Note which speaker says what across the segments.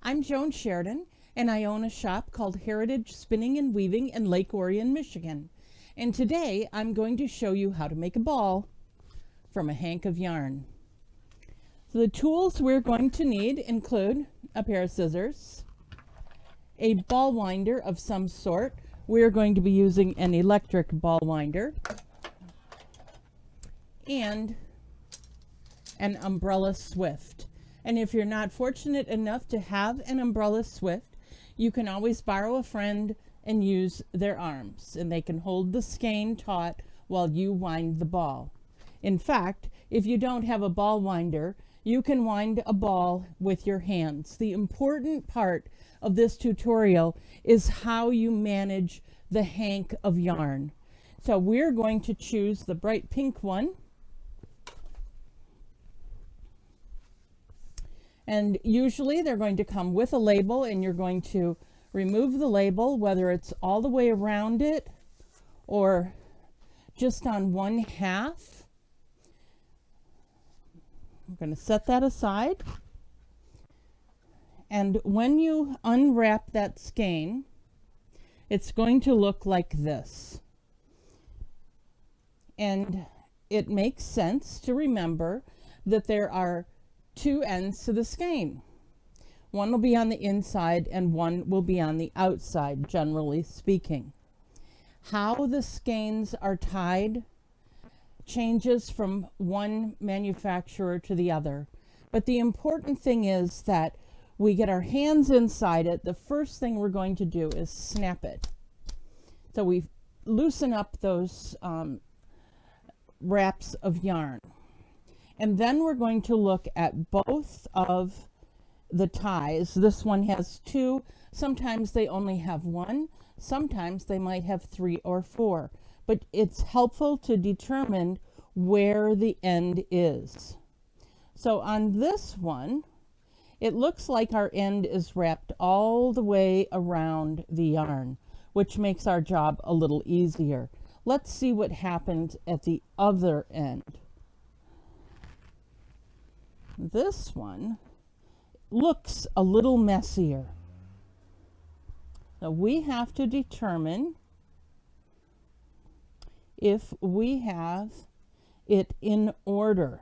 Speaker 1: I'm Joan Sheridan, and I own a shop called Heritage Spinning and Weaving in Lake Orion, Michigan. And today I'm going to show you how to make a ball from a hank of yarn. So the tools we're going to need include a pair of scissors, a ball winder of some sort. We're going to be using an electric ball winder, and an umbrella swift. And if you're not fortunate enough to have an umbrella swift, you can always borrow a friend and use their arms, and they can hold the skein taut while you wind the ball. In fact, if you don't have a ball winder, you can wind a ball with your hands. The important part of this tutorial is how you manage the hank of yarn. So we're going to choose the bright pink one. And usually they're going to come with a label, and you're going to remove the label, whether it's all the way around it or just on one half. I'm going to set that aside. And when you unwrap that skein, it's going to look like this. And it makes sense to remember that there are two ends to the skein. One will be on the inside and one will be on the outside, generally speaking. How the skeins are tied changes from one manufacturer to the other. But the important thing is that we get our hands inside it. The first thing we're going to do is snap it. So we loosen up those wraps of yarn. And then we're going to look at both of the ties. This one has two. Sometimes they only have one. Sometimes they might have 3 or 4. But it's helpful to determine where the end is. So on this one, it looks like our end is wrapped all the way around the yarn, which makes our job a little easier. Let's see what happens at the other end. This one looks a little messier. So we have to determine if we have it in order.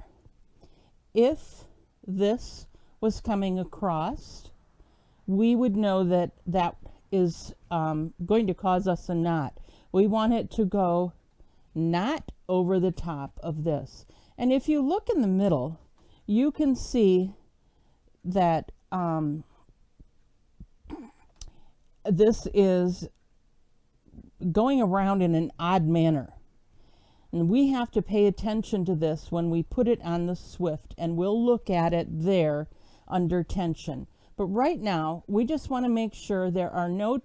Speaker 1: If this was coming across, we would know that that is going to cause us a knot. We want it to go not over the top of this. And if you look in the middle, you can see that this is going around in an odd manner. And we have to pay attention to this when we put it on the swift, and we'll look at it there under tension. But right now, we just want to make sure there are no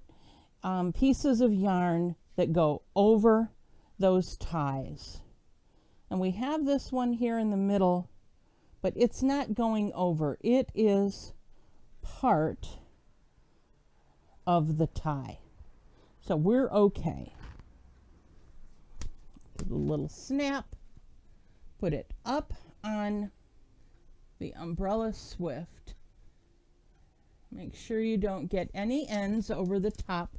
Speaker 1: pieces of yarn that go over those ties. And we have this one here in the middle, but it's not going over. It is part of the tie. So we're okay. Give it a little snap. Put it up on the umbrella swift. Make sure you don't get any ends over the top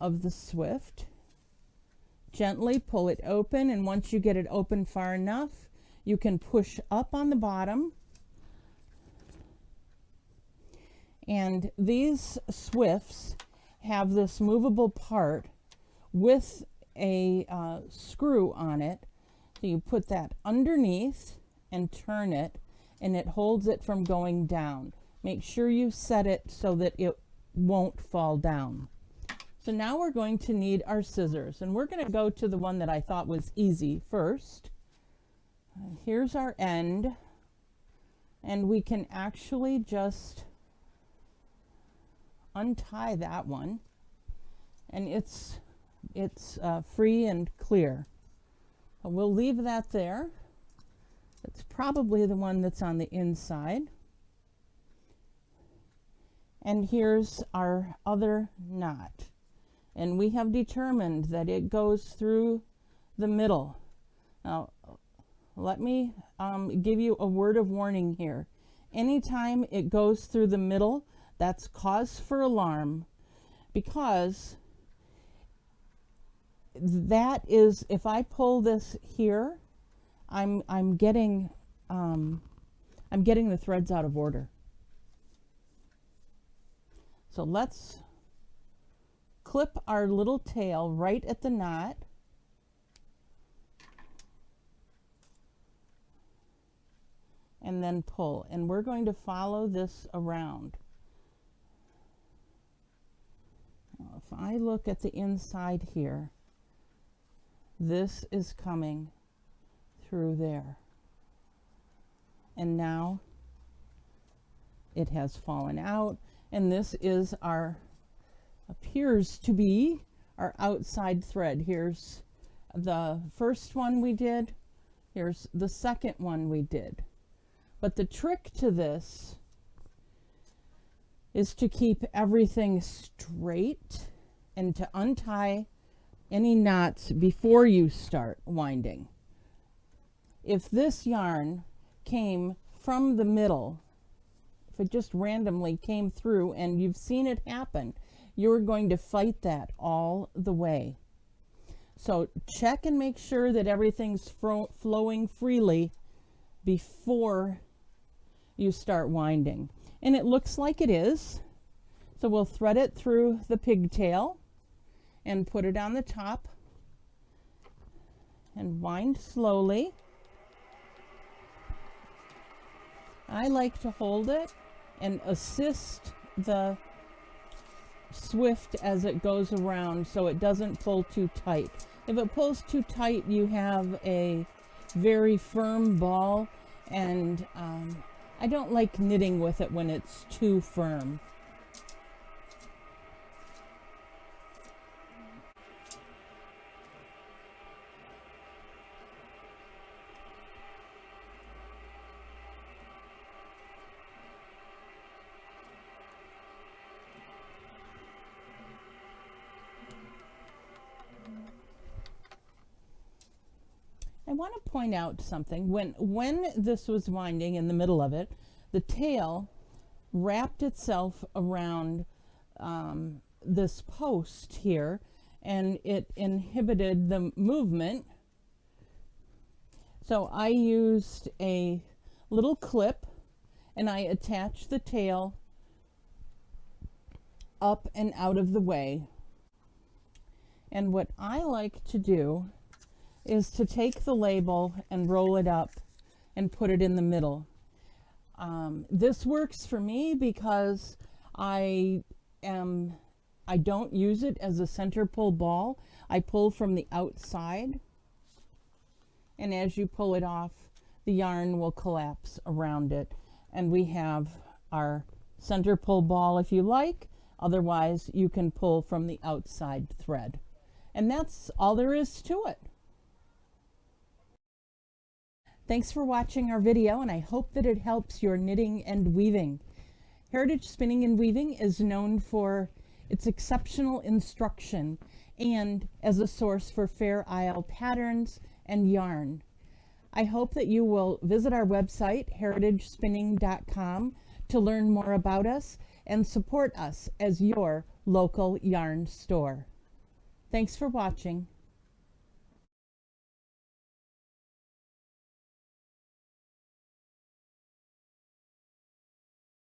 Speaker 1: of the swift. Gently pull it open, and once you get it open far enough, you can push up on the bottom. And these swifts have this movable part with a screw on it. So you put that underneath and turn it, and it holds it from going down. Make sure you set it so that it won't fall down. So now we're going to need our scissors, and we're going to go to the one that I thought was easy first. Here's our end, and we can actually just untie that one, and it's free and clear. We'll leave that there. It's probably the one that's on the inside. And here's our other knot. And we have determined that it goes through the middle. Now, let me give you a word of warning here. Anytime it goes through the middle, That's cause for alarm, because that is, if I pull this here, I'm getting the threads out of order. So let's clip our little tail right at the knot. And then pull. And we're going to follow this around. Now, if I look at the inside here, this is coming through there. And now it has fallen out. And this is our, appears to be our outside thread. Here's the first one we did. Here's the second one we did. But the trick to this is to keep everything straight and to untie any knots before you start winding. If this yarn came from the middle, if it just randomly came through, and you've seen it happen, you're going to fight that all the way. So check and make sure that everything's flowing freely before you start winding. And it looks like it is. So we'll thread it through the pigtail and put it on the top and wind slowly. I like to hold it and assist the swift as it goes around so it doesn't pull too tight. If it pulls too tight, you have a very firm ball, and I don't like knitting with it when it's too firm. I want to point out something. When this was winding in the middle of it, the tail wrapped itself around this post here, and it inhibited the movement. So I used a little clip and I attached the tail up and out of the way. And what I like to do is to take the label and roll it up and put it in the middle. This works for me because I don't use it as a center pull ball. I pull from the outside, and as you pull it off, the yarn will collapse around it, and we have our center pull ball if you like. Otherwise, you can pull from the outside thread. And that's all there is to it. Thanks for watching our video, and I hope that it helps your knitting and weaving. Heritage Spinning and Weaving is known for its exceptional instruction and as a source for Fair Isle patterns and yarn. I hope that you will visit our website, heritagespinning.com, to learn more about us and support us as your local yarn store. Thanks for watching.